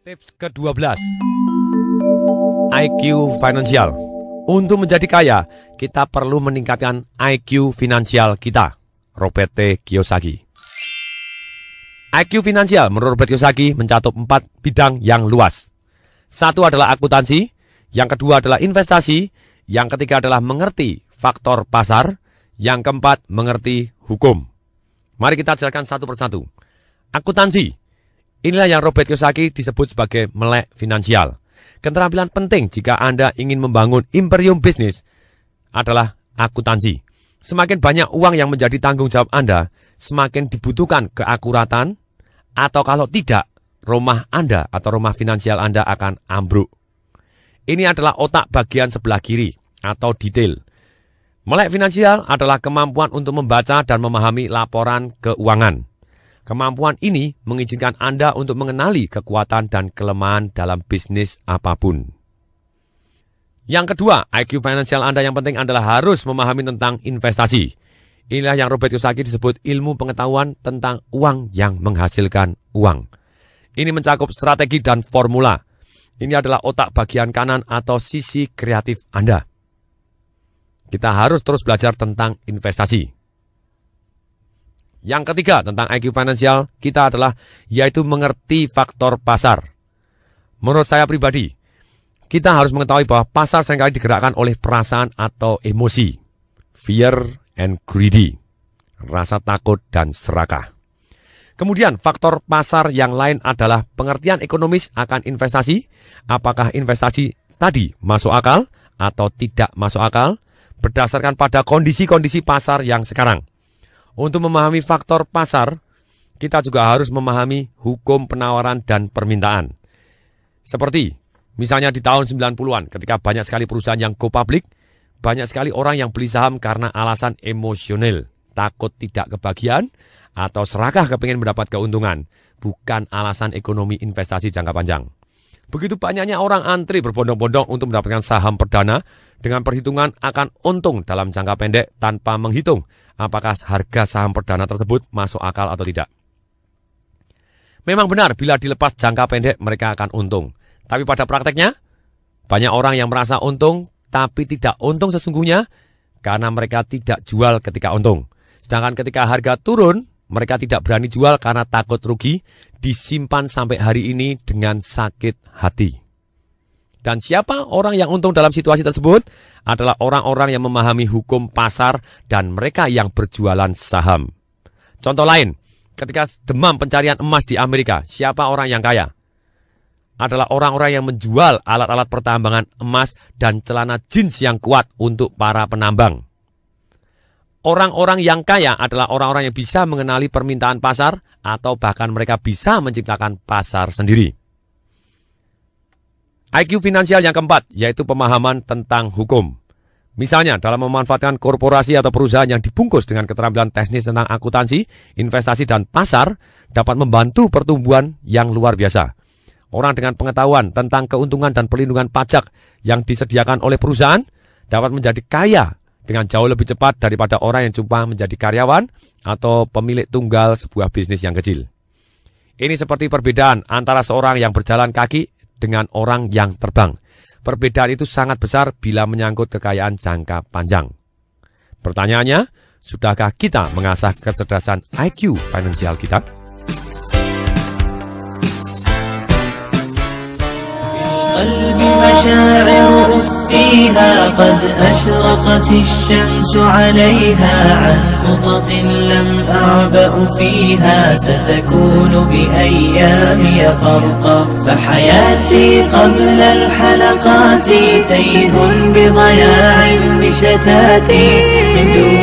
Tips ke-12, IQ finansial. Untuk menjadi kaya, kita perlu meningkatkan IQ finansial kita. Robert T. Kiyosaki. IQ finansial menurut Robert Kiyosaki mencakup 4 bidang yang luas. Satu adalah akuntansi, yang kedua adalah investasi, yang ketiga adalah mengerti faktor pasar, yang keempat mengerti hukum. Mari kita jelaskan satu persatu. Akuntansi. Inilah yang Robert Kiyosaki disebut sebagai melek finansial. Keterampilan penting jika Anda ingin membangun imperium bisnis adalah akuntansi. Semakin banyak uang yang menjadi tanggung jawab Anda, semakin dibutuhkan keakuratan, atau kalau tidak, rumah Anda atau rumah finansial Anda akan ambruk. Ini adalah otak bagian sebelah kiri atau detail. Melek finansial adalah kemampuan untuk membaca dan memahami laporan keuangan. Kemampuan ini mengizinkan Anda untuk mengenali kekuatan dan kelemahan dalam bisnis apapun. Yang kedua, IQ finansial Anda yang penting adalah harus memahami tentang investasi. Inilah yang Robert Kiyosaki disebut ilmu pengetahuan tentang uang yang menghasilkan uang. Ini mencakup strategi dan formula. Ini adalah otak bagian kanan atau sisi kreatif Anda. Kita harus terus belajar tentang investasi. Yang ketiga tentang IQ finansial kita adalah yaitu mengerti faktor pasar. Menurut saya pribadi, kita harus mengetahui bahwa pasar seringkali digerakkan oleh perasaan atau emosi. Fear and greedy. Rasa takut dan serakah. Kemudian faktor pasar yang lain adalah pengertian ekonomis akan investasi. Apakah investasi tadi masuk akal atau tidak masuk akal berdasarkan pada kondisi-kondisi pasar yang sekarang. Untuk memahami faktor pasar, kita juga harus memahami hukum penawaran dan permintaan. Seperti misalnya di tahun 90-an ketika banyak sekali perusahaan yang go public, banyak sekali orang yang beli saham karena alasan emosional, takut tidak kebagian, atau serakah kepingin mendapat keuntungan, bukan alasan ekonomi investasi jangka panjang. Begitu banyaknya orang antri berbondong-bondong untuk mendapatkan saham perdana dengan perhitungan akan untung dalam jangka pendek tanpa menghitung apakah harga saham perdana tersebut masuk akal atau tidak. Memang benar bila dilepas jangka pendek mereka akan untung. Tapi pada prakteknya banyak orang yang merasa untung tapi tidak untung sesungguhnya karena mereka tidak jual ketika untung. Sedangkan ketika harga turun mereka tidak berani jual karena takut rugi, disimpan sampai hari ini dengan sakit hati. Dan siapa orang yang untung dalam situasi tersebut? Adalah orang-orang yang memahami hukum pasar dan mereka yang berjualan saham. Contoh lain, ketika demam pencarian emas di Amerika, siapa orang yang kaya? Adalah orang-orang yang menjual alat-alat pertambangan emas dan celana jeans yang kuat untuk para penambang. Orang-orang yang kaya adalah orang-orang yang bisa mengenali permintaan pasar atau bahkan mereka bisa menciptakan pasar sendiri. IQ finansial yang keempat yaitu pemahaman tentang hukum. Misalnya dalam memanfaatkan korporasi atau perusahaan yang dibungkus dengan keterampilan teknis tentang akuntansi, investasi dan pasar dapat membantu pertumbuhan yang luar biasa. Orang dengan pengetahuan tentang keuntungan dan perlindungan pajak yang disediakan oleh perusahaan dapat menjadi kaya dengan jauh lebih cepat daripada orang yang cuma menjadi karyawan atau pemilik tunggal sebuah bisnis yang kecil. Ini seperti perbedaan antara seorang yang berjalan kaki dengan orang yang terbang. Perbedaan itu sangat besar bila menyangkut kekayaan jangka panjang. Pertanyaannya, sudahkah kita mengasah kecerdasan IQ finansial kita? قلبي مشاعر أخفيها قد أشرقت الشمس عليها عن خطط لم أعبأ فيها ستكون بأيامي خرقا فحياتي قبل الحلقات تيه بضياع بشتاتي من دون